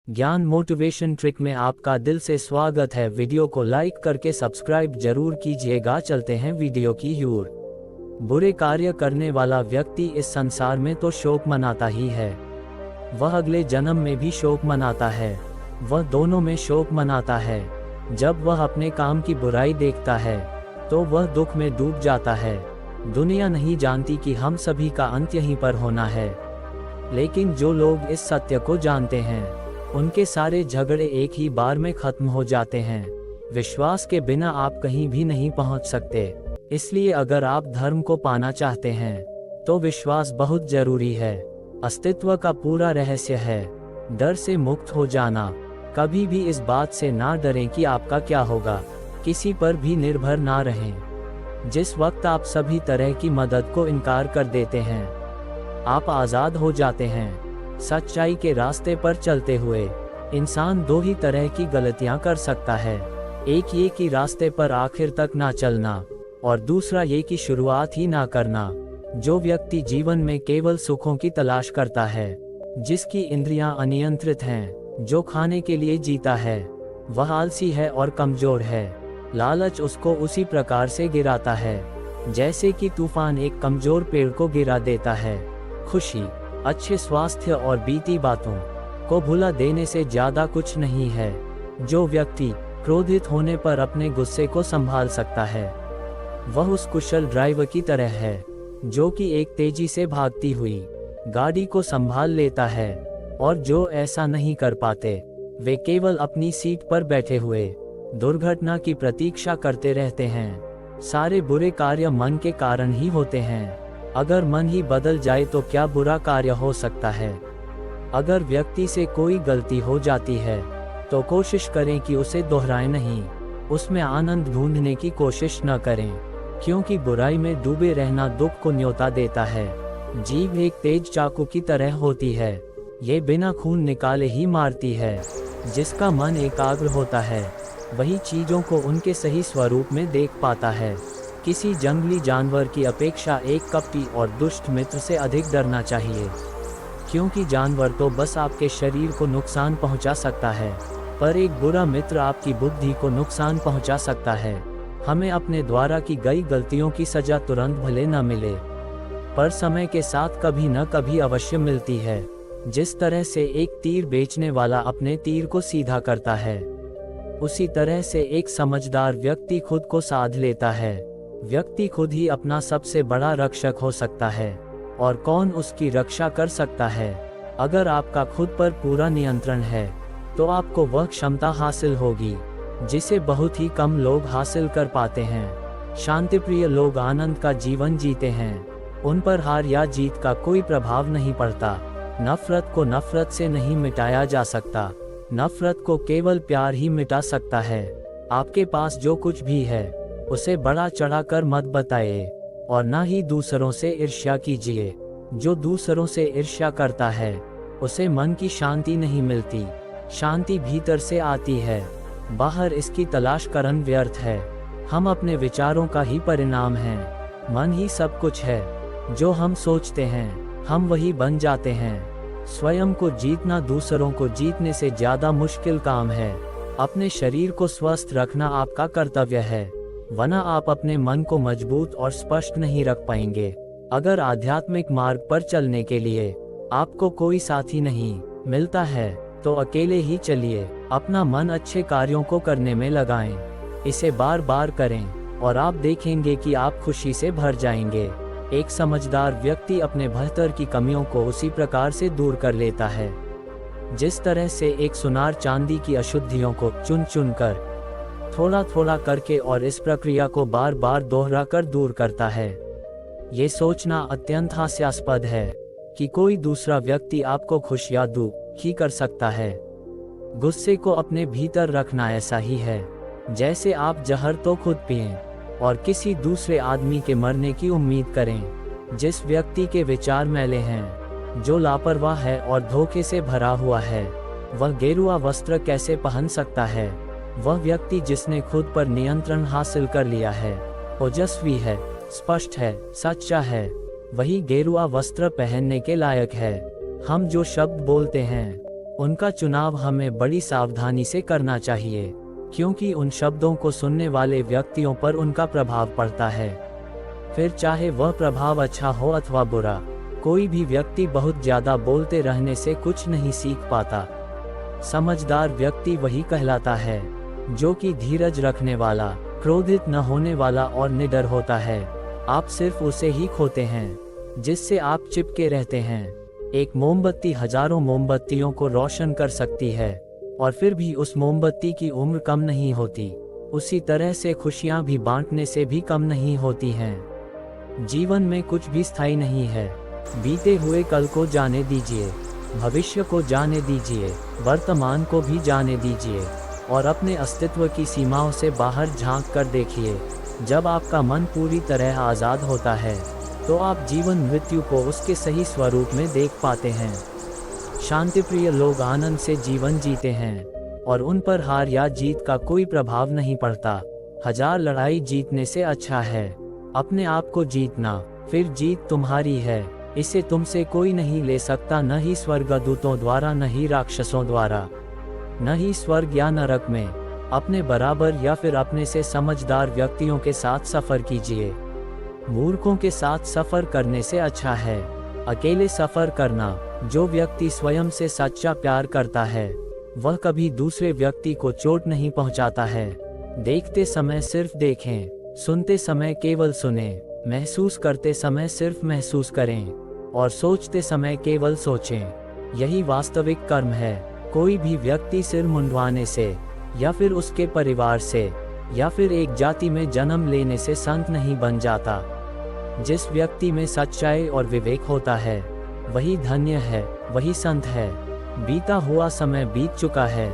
ज्ञान motivation trick में आपका दिल से स्वागत है। वीडियो को लाइक करके सब्सक्राइब जरूर कीजिएगा। चलते हैं वीडियो की ओर। बुरे कार्य करने वाला व्यक्ति इस संसार में तो शोक मनाता ही है, वह अगले जन्म में भी शोक मनाता है, वह दोनों में शोक मनाता है। जब वह अपने काम की बुराई देखता है तो वह दुख में डूब जाता है। दुनिया नहीं जानती कि हम सभी का अंत यहीं पर होना है, लेकिन जो लोग इस सत्य को जानते हैं उनके सारे झगड़े एक ही बार में खत्म हो जाते हैं। विश्वास के बिना आप कहीं भी नहीं पहुंच सकते, इसलिए अगर आप धर्म को पाना चाहते हैं तो विश्वास बहुत जरूरी है। अस्तित्व का पूरा रहस्य है डर से मुक्त हो जाना। कभी भी इस बात से ना डरें कि आपका क्या होगा, किसी पर भी निर्भर ना रहें। जिस वक्त आप सभी तरह की मदद को इनकार कर देते हैं, आप आज़ाद हो जाते हैं। सच्चाई के रास्ते पर चलते हुए इंसान दो ही तरह की गलतियां कर सकता है। एक ये कि रास्ते पर आखिर तक ना चलना, और दूसरा ये कि शुरुआत ही ना करना। जो व्यक्ति जीवन में केवल सुखों की तलाश करता है, जिसकी इंद्रियां अनियंत्रित हैं, जो खाने के लिए जीता है, वह आलसी है और कमजोर है। लालच उसको उसी प्रकार से गिराता है जैसे कि तूफान एक कमजोर पेड़ को गिरा देता है। खुशी, अच्छे स्वास्थ्य और बीती बातों को भुला देने से ज्यादा कुछ नहीं है। जो व्यक्ति क्रोधित होने पर अपने गुस्से को संभाल सकता है, वह उस कुशल ड्राइवर की तरह है जो कि एक तेजी से भागती हुई गाड़ी को संभाल लेता है। और जो ऐसा नहीं कर पाते, वे केवल अपनी सीट पर बैठे हुए दुर्घटना की प्रतीक्षा करते रहते हैं। सारे बुरे कार्य मन के कारण ही होते हैं। अगर मन ही बदल जाए तो क्या बुरा कार्य हो सकता है। अगर व्यक्ति से कोई गलती हो जाती है तो कोशिश करें कि उसे दोहराएं नहीं, उसमें आनंद ढूंढने की कोशिश न करें, क्योंकि बुराई में डूबे रहना दुख को न्योता देता है। जीभ एक तेज चाकू की तरह होती है, ये बिना खून निकाले ही मारती है। जिसका मन एकाग्र होता है वही चीजों को उनके सही स्वरूप में देख पाता है। किसी जंगली जानवर की अपेक्षा एक कपटी और दुष्ट मित्र से अधिक डरना चाहिए, क्योंकि जानवर तो बस आपके शरीर को नुकसान पहुंचा सकता है, पर एक बुरा मित्र आपकी बुद्धि को नुकसान पहुंचा सकता है। हमें अपने द्वारा की गई गलतियों की सजा तुरंत भले न मिले, पर समय के साथ कभी न कभी अवश्य मिलती है। जिस तरह से एक तीर बेचने वाला अपने तीर को सीधा करता है, उसी तरह से एक समझदार व्यक्ति खुद को साध लेता है। व्यक्ति खुद ही अपना सबसे बड़ा रक्षक हो सकता है, और कौन उसकी रक्षा कर सकता है। अगर आपका खुद पर पूरा नियंत्रण है तो आपको वह क्षमता हासिल होगी जिसे बहुत ही कम लोग हासिल कर पाते हैं। शांतिप्रिय लोग आनंद का जीवन जीते हैं, उन पर हार या जीत का कोई प्रभाव नहीं पड़ता। नफरत को नफरत से नहीं मिटाया जा सकता, नफरत को केवल प्यार ही मिटा सकता है। आपके पास जो कुछ भी है उसे बड़ा चढ़ाकर मत बताइए, और ना ही दूसरों से ईर्ष्या कीजिए। जो दूसरों से ईर्ष्या करता है उसे मन की शांति नहीं मिलती। शांति भीतर से आती है, बाहर इसकी तलाश करना व्यर्थ है। हम अपने विचारों का ही परिणाम हैं। मन ही सब कुछ है। जो हम सोचते हैं हम वही बन जाते हैं। स्वयं को जीतना दूसरों को जीतने से ज्यादा मुश्किल काम है। अपने शरीर को स्वस्थ रखना आपका कर्तव्य है, वरना आप अपने मन को मजबूत और स्पष्ट नहीं रख पाएंगे। अगर आध्यात्मिक मार्ग पर चलने के लिए आपको कोई साथी नहीं मिलता है तो अकेले ही चलिए। अपना मन अच्छे कार्यों को करने में लगाएं, इसे बार बार करें और आप देखेंगे कि आप खुशी से भर जाएंगे। एक समझदार व्यक्ति अपने भीतर की कमियों को उसी प्रकार से दूर कर लेता है जिस तरह से एक सुनार चांदी की अशुद्धियों को चुन चुन कर, थोड़ा थोड़ा करके और इस प्रक्रिया को बार बार दोहरा कर दूर करता है। ये सोचना अत्यंत हास्यास्पद है कि कोई दूसरा व्यक्ति आपको खुश या दुखी कर सकता है। गुस्से को अपने भीतर रखना ऐसा ही है जैसे आप जहर तो खुद पिएं और किसी दूसरे आदमी के मरने की उम्मीद करें। जिस व्यक्ति के विचार मैले हैं, जो लापरवाह है और धोखे से भरा हुआ है, वह गेरुआ वस्त्र कैसे पहन सकता है। वह व्यक्ति जिसने खुद पर नियंत्रण हासिल कर लिया है, ओजस्वी है, स्पष्ट है, सच्चा है, वही गेरुआ वस्त्र पहनने के लायक है। हम जो शब्द बोलते हैं उनका चुनाव हमें बड़ी सावधानी से करना चाहिए, क्योंकि उन शब्दों को सुनने वाले व्यक्तियों पर उनका प्रभाव पड़ता है। फिर चाहे वह प्रभाव अच्छा हो अथवा बुरा, कोई भी व्यक्ति बहुत ज्यादा बोलते रहने से कुछ नहीं सीख पाता। समझदार व्यक्ति वही कहलाता है जो कि धीरज रखने वाला, क्रोधित न होने वाला और निडर होता है। आप सिर्फ उसे ही खोते हैं जिससे आप चिपके रहते हैं। एक मोमबत्ती हजारों मोमबत्तियों को रोशन कर सकती है और फिर भी उस मोमबत्ती की उम्र कम नहीं होती। उसी तरह से खुशियां भी बांटने से भी कम नहीं होती हैं। जीवन में कुछ भी स्थायी नहीं है। बीते हुए कल को जाने दीजिए, भविष्य को जाने दीजिए, वर्तमान को भी जाने दीजिए और अपने अस्तित्व की सीमाओं से बाहर झांक कर देखिए। जब आपका मन पूरी तरह आज़ाद होता है तो आप जीवन मृत्यु को उसके सही स्वरूप में देख पाते हैं। शांतिप्रिय लोग आनंद से जीवन जीते हैं और उन पर हार या जीत का कोई प्रभाव नहीं पड़ता। 1000 लड़ाई जीतने से अच्छा है अपने आप को जीतना, फिर जीत तुम्हारी है। इसे तुमसे कोई नहीं ले सकता, न ही स्वर्गदूतों द्वारा, न ही राक्षसों द्वारा, न ही स्वर्ग या नरक में। अपने बराबर या फिर अपने से समझदार व्यक्तियों के साथ सफर कीजिए। मूर्खों के साथ सफर करने से अच्छा है अकेले सफर करना। जो व्यक्ति स्वयं से सच्चा प्यार करता है वह कभी दूसरे व्यक्ति को चोट नहीं पहुंचाता है। देखते समय सिर्फ देखें, सुनते समय केवल सुनें, महसूस करते समय सिर्फ महसूस करें और सोचते समय केवल सोचें। यही वास्तविक कर्म है। कोई भी व्यक्ति सिर मुंडवाने से या फिर उसके परिवार से या फिर एक जाति में जन्म लेने से संत नहीं बन जाता। जिस व्यक्ति में सच्चाई और विवेक होता है वही धन्य है, वही संत है। बीता हुआ समय बीत चुका है,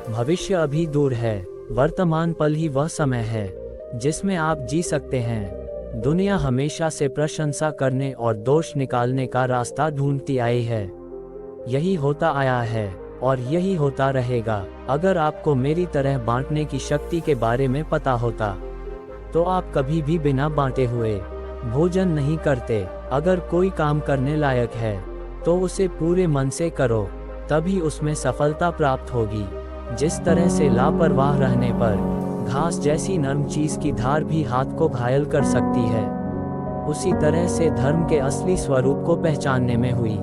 भविष्य अभी दूर है। वर्तमान पल ही वह समय है जिसमें आप जी सकते हैं। दुनिया हमेशा से प्रशंसा करने और दोष निकालने का रास्ता ढूंढती आई है। यही होता आया है और यही होता रहेगा। अगर आपको मेरी तरह बांटने की शक्ति के बारे में पता होता तो आप कभी भी बिना बांटे हुए भोजन नहीं करते। अगर कोई काम करने लायक है तो उसे पूरे मन से करो, तभी उसमें सफलता प्राप्त होगी। जिस तरह से लापरवाह रहने पर घास जैसी नरम चीज की धार भी हाथ को घायल कर सकती है, उसी तरह से धर्म के असली स्वरूप को पहचानने में हुई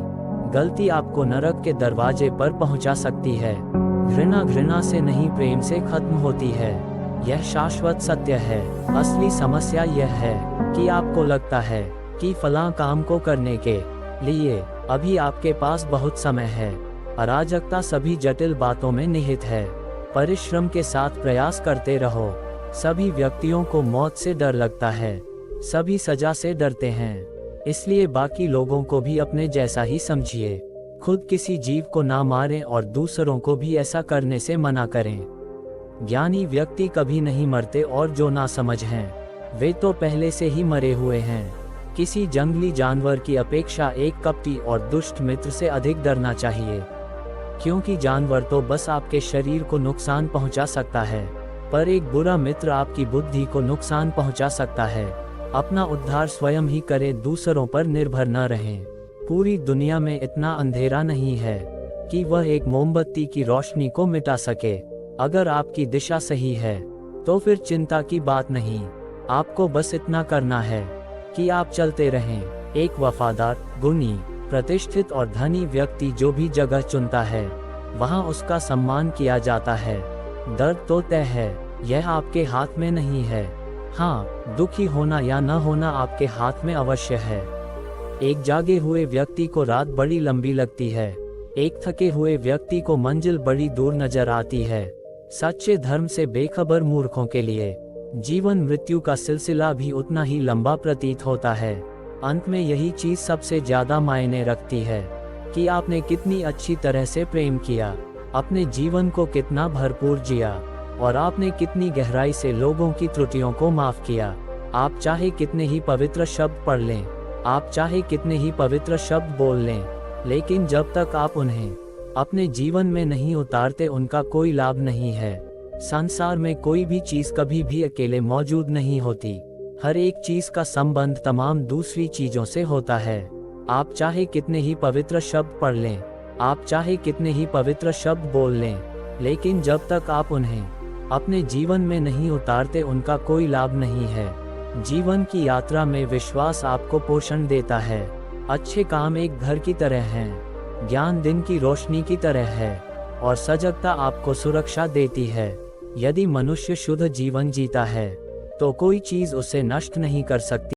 गलती आपको नरक के दरवाजे पर पहुंचा सकती है। घृणा घृणा से नहीं, प्रेम से खत्म होती है। यह शाश्वत सत्य है। असली समस्या यह है कि आपको लगता है कि फलां काम को करने के लिए अभी आपके पास बहुत समय है। अराजकता सभी जटिल बातों में निहित है। परिश्रम के साथ प्रयास करते रहो। सभी व्यक्तियों को मौत से डर लगता है, सभी सजा से डरते हैं, इसलिए बाकी लोगों को भी अपने जैसा ही समझिए। खुद किसी जीव को ना मारें और दूसरों को भी ऐसा करने से मना करें। ज्ञानी व्यक्ति कभी नहीं मरते और जो ना समझ हैं वे तो पहले से ही मरे हुए हैं। किसी जंगली जानवर की अपेक्षा एक कपटी और दुष्ट मित्र से अधिक डरना चाहिए, क्योंकि जानवर तो बस आपके शरीर को नुकसान पहुंचा सकता है, पर एक बुरा मित्र आपकी बुद्धि को नुकसान पहुंचा सकता है। अपना उद्धार स्वयं ही करें, दूसरों पर निर्भर न रहें। पूरी दुनिया में इतना अंधेरा नहीं है कि वह एक मोमबत्ती की रोशनी को मिटा सके। अगर आपकी दिशा सही है तो फिर चिंता की बात नहीं। आपको बस इतना करना है कि आप चलते रहें। एक वफादार, गुणी, प्रतिष्ठित और धनी व्यक्ति जो भी जगह चुनता है वहां उसका सम्मान किया जाता है। दर्द तो तय है, यह आपके हाथ में नहीं है। हाँ, दुखी होना या न होना आपके हाथ में अवश्य है। एक जागे हुए व्यक्ति को रात बड़ी लंबी लगती है, एक थके हुए व्यक्ति को मंजिल बड़ी दूर नजर आती है। सच्चे धर्म से बेखबर मूर्खों के लिए जीवन मृत्यु का सिलसिला भी उतना ही लंबा प्रतीत होता है। अंत में यही चीज सबसे ज्यादा मायने रखती है कि आपने कितनी अच्छी तरह से प्रेम किया, अपने जीवन को कितना भरपूर जिया और आपने कितनी गहराई से लोगों की त्रुटियों को माफ किया। आप चाहे कितने ही पवित्र शब्द पढ़ लें, आप चाहे कितने ही पवित्र शब्द बोल लें, लेकिन जब तक आप उन्हें अपने जीवन में नहीं उतारते उनका कोई लाभ नहीं है। संसार में कोई भी चीज कभी भी अकेले मौजूद नहीं होती। हर एक चीज का संबंध तमाम दूसरी चीजों से होता है। आप चाहे कितने ही पवित्र शब्द पढ़ लें, आप चाहे कितने ही पवित्र शब्द बोल लें, लेकिन जब तक आप उन्हें अपने जीवन में नहीं उतारते उनका कोई लाभ नहीं है। जीवन की यात्रा में विश्वास आपको पोषण देता है। अच्छे काम एक घर की तरह हैं, ज्ञान दिन की रोशनी की तरह है, और सजगता आपको सुरक्षा देती है। यदि मनुष्य शुद्ध जीवन जीता है, तो कोई चीज उसे नष्ट नहीं कर सकती।